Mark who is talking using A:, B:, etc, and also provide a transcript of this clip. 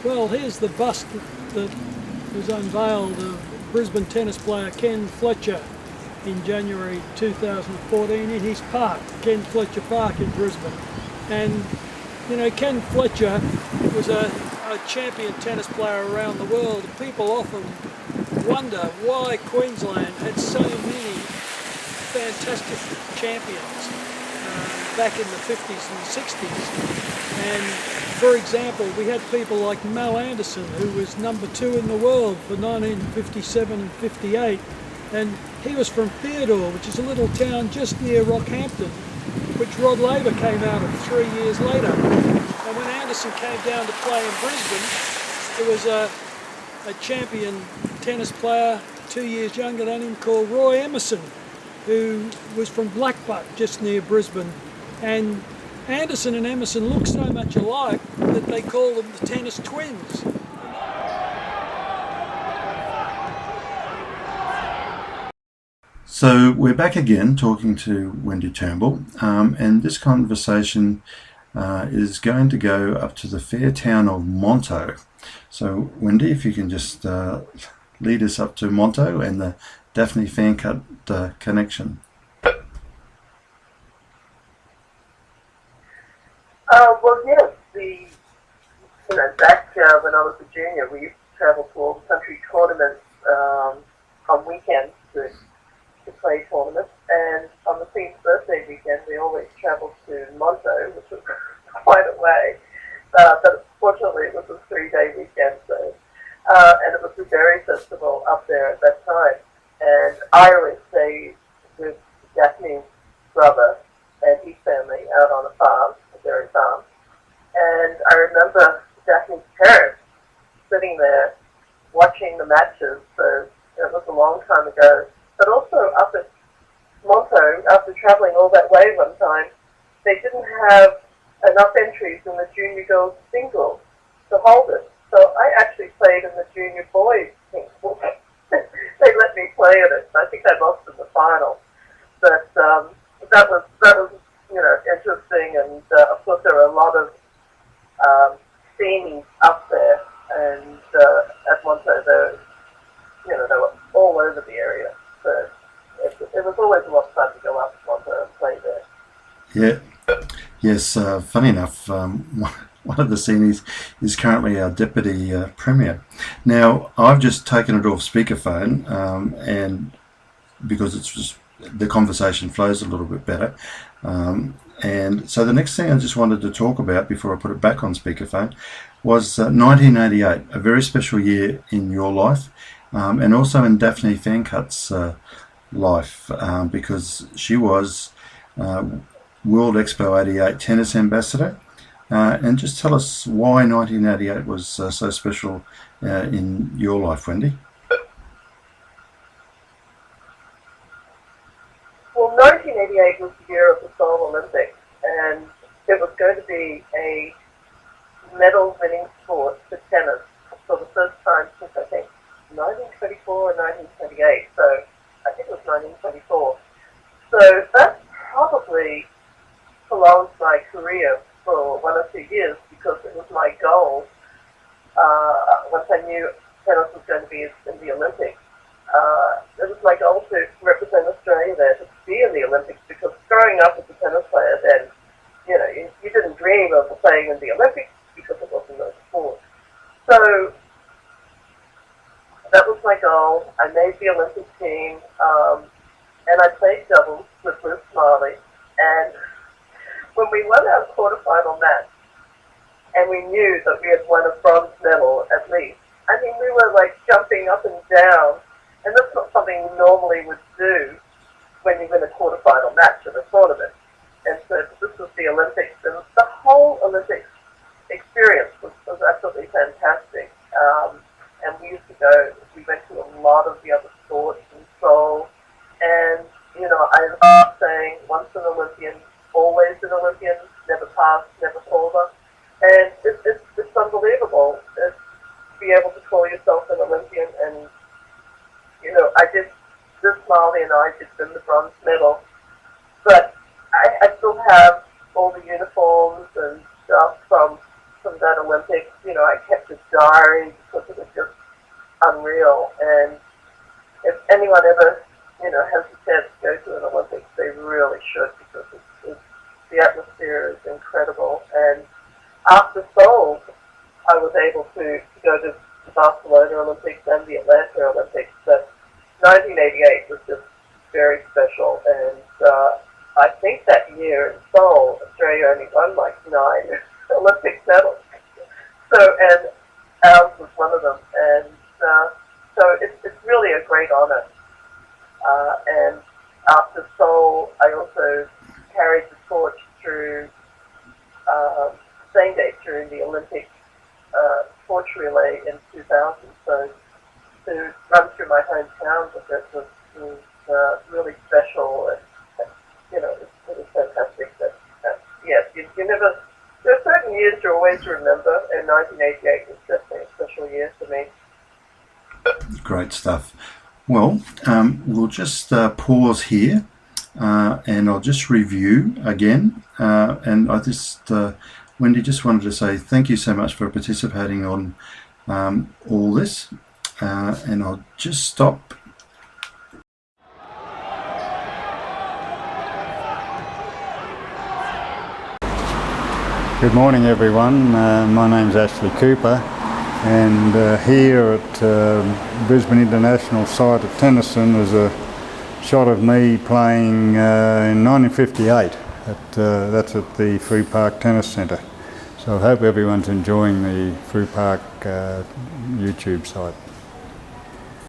A: Well, here's the bust that was unveiled of Brisbane tennis player Ken Fletcher in January 2014 in his park, Ken Fletcher Park in Brisbane. And you know, Ken Fletcher was a champion tennis player around the world. People often wonder why Queensland had so many fantastic champions back in the 50s and 60s. And for example, we had people like Mo Anderson, who was number 2 in the world for 1957 and 58. And he was from Theodore, which is a little town just near Rockhampton, which Rod Laver came out of 3 years later. And when Anderson came down to play in Brisbane, there was a champion tennis player 2 years younger than him called Roy Emerson, who was from Blackbutt, just near Brisbane. And Anderson and Emerson looked so much alike that they call them the tennis twins.
B: So we're back again talking to Wendy Turnbull, and this conversation is going to go up to the fair town of Monto. So Wendy, if you can just lead us up to Monto and the Daphne Fancut connection.
C: Well, yes, back when I was a junior, we used to travel to all the country tournaments on weekends to play tournaments, and on the Queen's birthday weekend, we always travelled to Monto, which was quite a way, but fortunately it was a 3-day weekend, so, and it was the Berry Festival up there at that time, and I always stayed with Daphne's brother and his family out on a farm, a dairy farm. And I remember Daphne's parents sitting there watching the matches, so it was a long time ago. But also up at Monto, after travelling all that way one time, they didn't have enough entries in the junior girls singles to hold it. So I actually played in the junior boys singles. They let me play in it. I think I lost in the final. But that was interesting, and of course there were a lot of scenes up there, and at Monto they were all over the area. So it was always a lot of fun to go up to Monto and play there.
B: Yeah, yes. Funny enough, one of the seniors is currently our deputy premier. Now I've just taken it off speakerphone, and because it's just the conversation flows a little bit better. And so the next thing I just wanted to talk about before I put it back on speakerphone was 1988, a very special year in your life, and also in Daphne Fancut's life, because she was World Expo 88 tennis ambassador. And just tell us why 1988 was so special in your life, Wendy.
C: Well, 1988 was the year of the Seoul Olympics, and it was going to be a medal-winning sport for tennis for the first time since, I think, 1924 or 1928. So I think it was 1924. So that probably prolonged my career for 1 or 2 years, because it was my goal, once I knew tennis was going to be in the Olympics. It was my goal to represent Australia there, to be in the Olympics, because growing up as a tennis player then, you didn't dream of playing in the Olympics because it wasn't a sport. So that was my goal. I made the Olympic team, and I played doubles with Bruce Smiley. And when we won our quarterfinal match, and we knew that we had won a bronze medal at least, I mean, we were like jumping up and down. And that's not something you normally would do when you win a quarterfinal match at a tournament. And so this was the Olympics, and the whole Olympics experience was absolutely fantastic. And we went to a lot of the other sports in Seoul. And, I was saying, once an Olympian, always an Olympian, never past, never former. And it's unbelievable to be able to call yourself an Olympian. And I did, this Marley and I did win the bronze medal, but I still have all the uniforms and stuff from that Olympics. I kept it diary because it was just unreal. And if anyone ever, has the chance to go to an Olympics, they really should, because the atmosphere is incredible. And after Seoul, I was able to go to the Barcelona Olympics and the Atlanta Olympics. But 1988 was just very special, and I think that year in Seoul, Australia only won like 9 Olympic medals. So, and ours was one of them, and so it's really a great honour. And after Seoul, I also carried the torch through same day through the Olympic torch relay in 2000. So to run through my hometown with it was really special, and it was fantastic. You never. There are certain years you always remember, and 1988 was definitely a special year for me.
B: Great stuff. Well, we'll just pause here, and I'll just review again. And I just, Wendy, just wanted to say thank you so much for participating on all this. And I'll just stop.
D: Good morning, everyone. My name's Ashley Cooper, and here at Brisbane International site at Tennyson is a shot of me playing in 1958. That's at the Frew Park Tennis Centre. So I hope everyone's enjoying the Frew Park YouTube site.